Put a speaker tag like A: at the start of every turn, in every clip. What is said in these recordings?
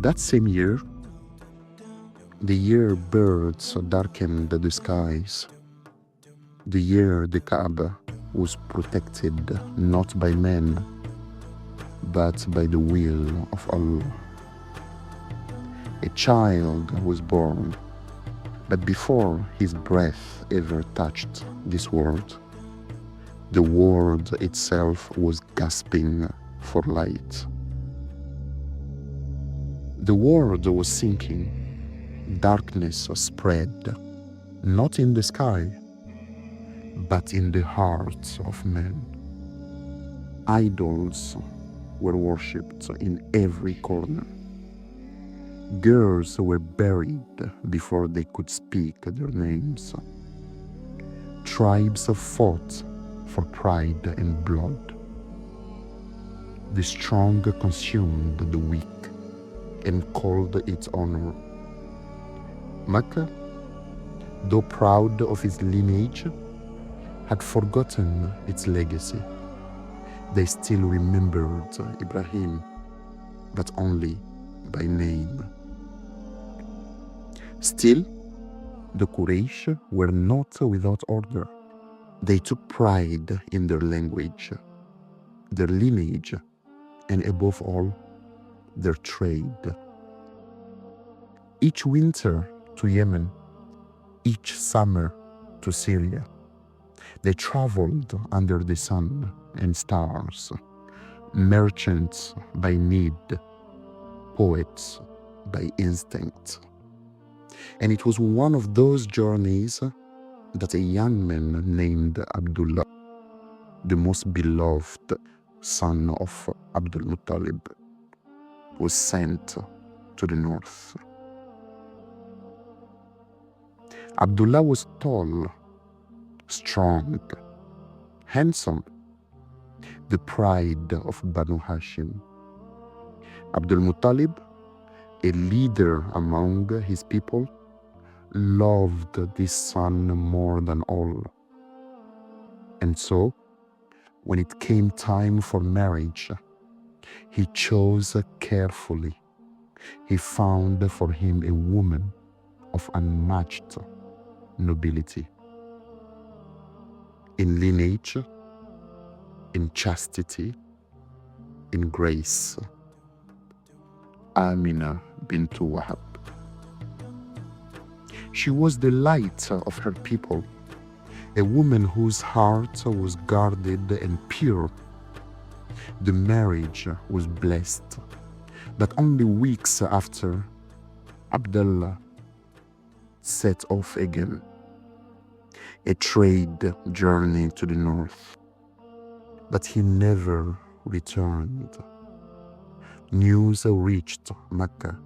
A: That same year, the year birds darkened the skies, the year the Kaaba was protected not by men, but by the will of Allah. A child was born, but before his breath ever touched this world, the world itself was gasping for light. The world was sinking. Darkness spread, not in the sky, but in the hearts of men. Idols were worshipped in every corner. Girls were buried before they could speak their names. Tribes fought for pride and blood. The strong consumed the weak and called it honor. Makkah, though proud of its lineage, had forgotten its legacy. They still remembered Ibrahim, but only by name. Still, the Quraysh were not without order. They took pride in their language, their lineage, and above all, their trade. Each winter to Yemen, each summer to Syria, they traveled under the sun and stars, merchants by need, poets by instinct. And it was one of those journeys that a young man named Abdullah, the most beloved son of Abdul Muttalib, was sent to the north. Abdullah was tall, strong, handsome, the pride of Banu Hashim. Abdul Muttalib, a leader among his people, loved this son more than all. And so, when it came time for marriage, he chose carefully. He found for him a woman of unmatched nobility, in lineage, in chastity, in grace. Amina bint Wahab. She was the light of her people, a woman whose heart was guarded and pure. The marriage was blessed, but only weeks after, Abdullah set off again, a trade journey to the north. But he never returned. News reached Makkah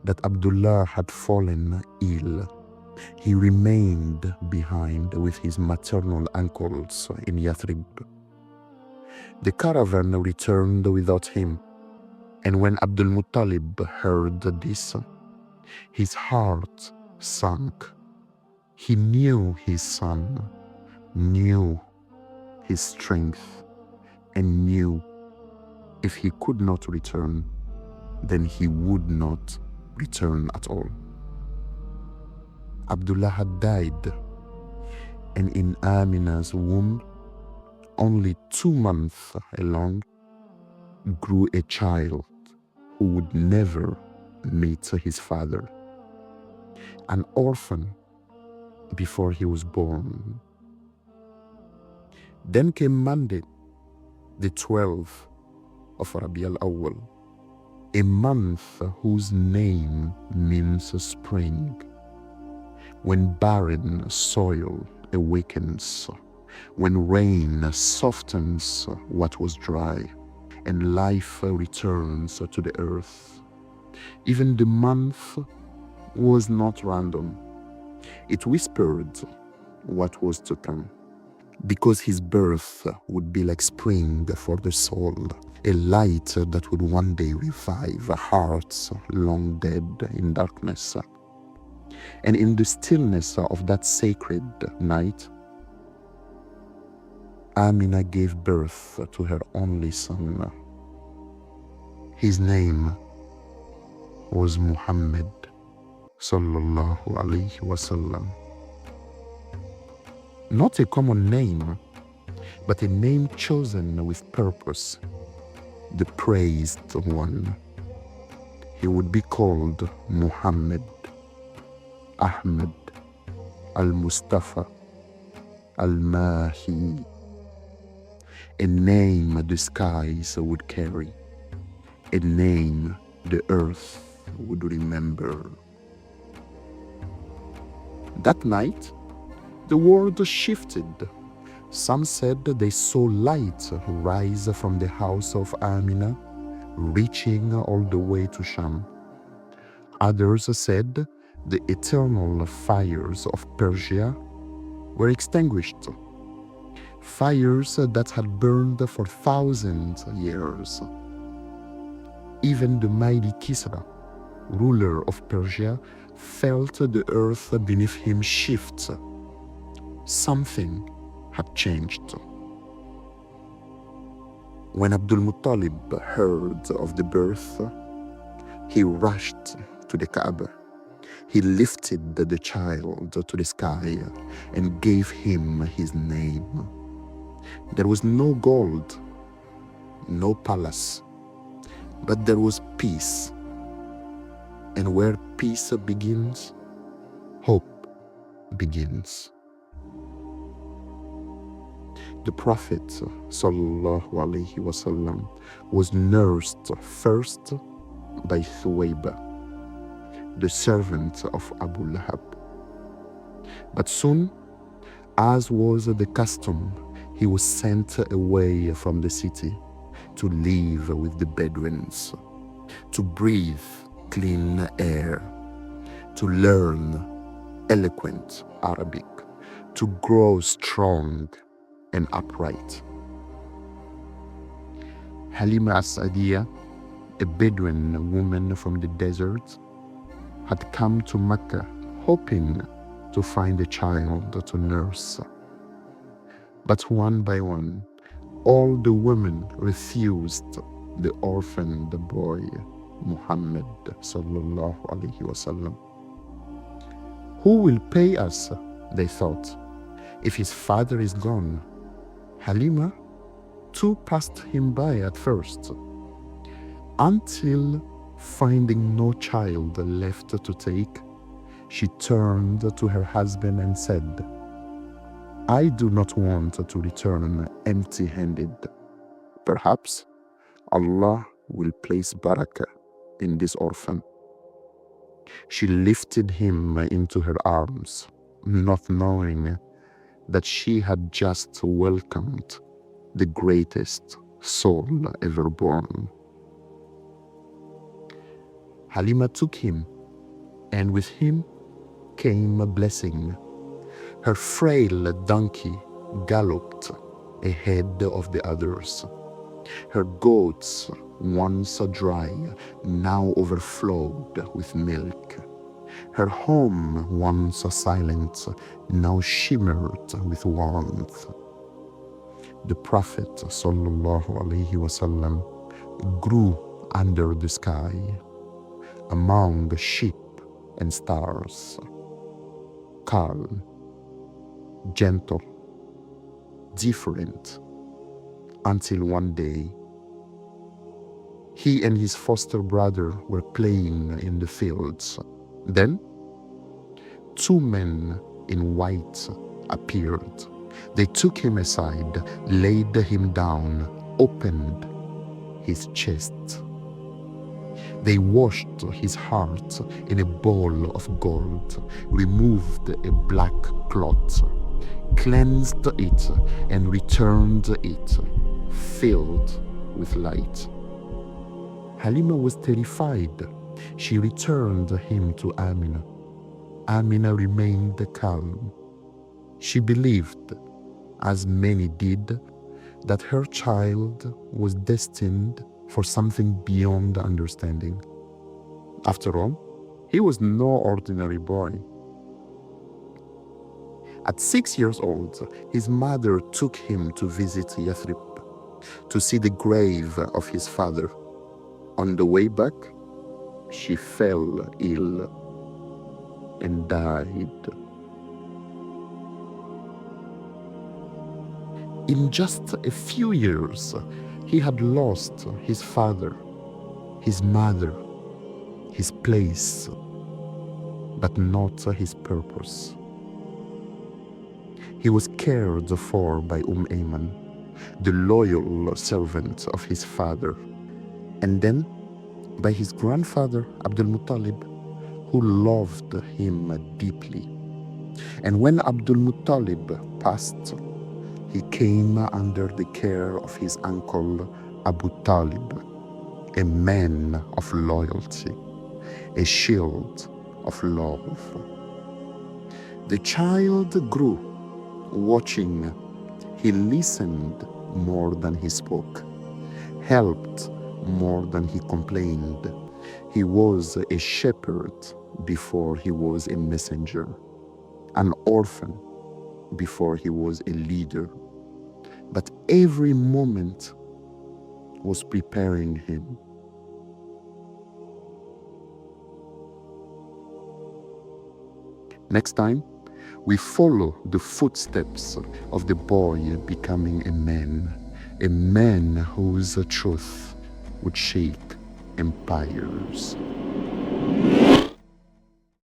A: that Abdullah had fallen ill. He remained behind with his maternal uncles in Yathrib. The caravan returned without him, and when Abdul Muttalib heard this, his heart sank. He knew his son, knew his strength, and knew if he could not return, then he would not return at all. Abdullah had died, and in Amina's womb, only 2 months along, grew a child who would never meet his father, an orphan before he was born. Then came Monday, the 12th of Rabi al-Awwal, a month whose name means spring, when barren soil awakens, when rain softens what was dry, and life returns to the earth. Even the month was not random. It whispered what was to come, because his birth would be like spring for the soul, a light that would one day revive hearts long dead in darkness. And in the stillness of that sacred night, Amina gave birth to her only son. His name was Muhammad sallallahu alayhi wasallam. Not a common name, but a name chosen with purpose, the praised one. He would be called Muhammad, Ahmed, Al-Mustafa, Al-Mahi, a name the skies would carry, a name the earth would remember. That night, the world shifted. Some said they saw light rise from the house of Amina, reaching all the way to Sham. Others said the eternal fires of Persia were extinguished, fires that had burned for thousands of years. Even the mighty Kisra, ruler of Persia, felt the earth beneath him shift. Something had changed. When Abdul Muttalib heard of the birth, he rushed to the Kaaba. He lifted the child to the sky and gave him his name. There was no gold, no palace, but there was peace. And where peace begins, hope begins. The Prophet sallallahu alaihi wasallam was nursed first by Thuwayba, the servant of Abu Lahab. But soon, as was the custom, he was sent away from the city to live with the Bedouins, to breathe clean air, to learn eloquent Arabic, to grow strong and upright. Halima as-Sa'diyah, a Bedouin woman from the desert, had come to Makkah hoping to find a child to nurse. But one by one, all the women refused the orphaned boy, Muhammad sallallahu alaihi wasallam. Who will pay us, they thought, if his father is gone? Halima too passed him by at first, until finding no child left to take, she turned to her husband and said, I do not want to return empty-handed. Perhaps Allah will place barakah in this orphan. She lifted him into her arms, not knowing that she had just welcomed the greatest soul ever born. Halima took him, and with him came a blessing. Her frail donkey galloped ahead of the others. Her goats, once dry, now overflowed with milk. Her home, once silent, now shimmered with warmth. The Prophet ﷺ grew under the sky, among sheep and stars, calm, gentle, different, until one day he and his foster brother were playing in the fields. Then, two men in white appeared. They took him aside, laid him down, opened his chest. They washed his heart in a bowl of gold, removed a black cloth, cleansed it, and returned it, filled with light. Halima was terrified. She returned him to Amina. Amina remained calm. She believed, as many did, that her child was destined for something beyond understanding. After all, he was no ordinary boy. At 6 years old, his mother took him to visit Yathrib, to see the grave of his father. On the way back, she fell ill and died. In just a few years, he had lost his father, his mother, his place, but not his purpose. He was cared for by Ayman, the loyal servant of his father, and then by his grandfather Abdul Muttalib, who loved him deeply. And when Abdul Muttalib passed, he came under the care of his uncle Abu Talib, a man of loyalty, a shield of love. The child grew, watching. He listened more than he spoke, helped more than he complained. He was a shepherd before he was a messenger, an orphan before he was a leader. But every moment was preparing him. Next time, we follow the footsteps of the boy becoming a man whose truth would shake empires.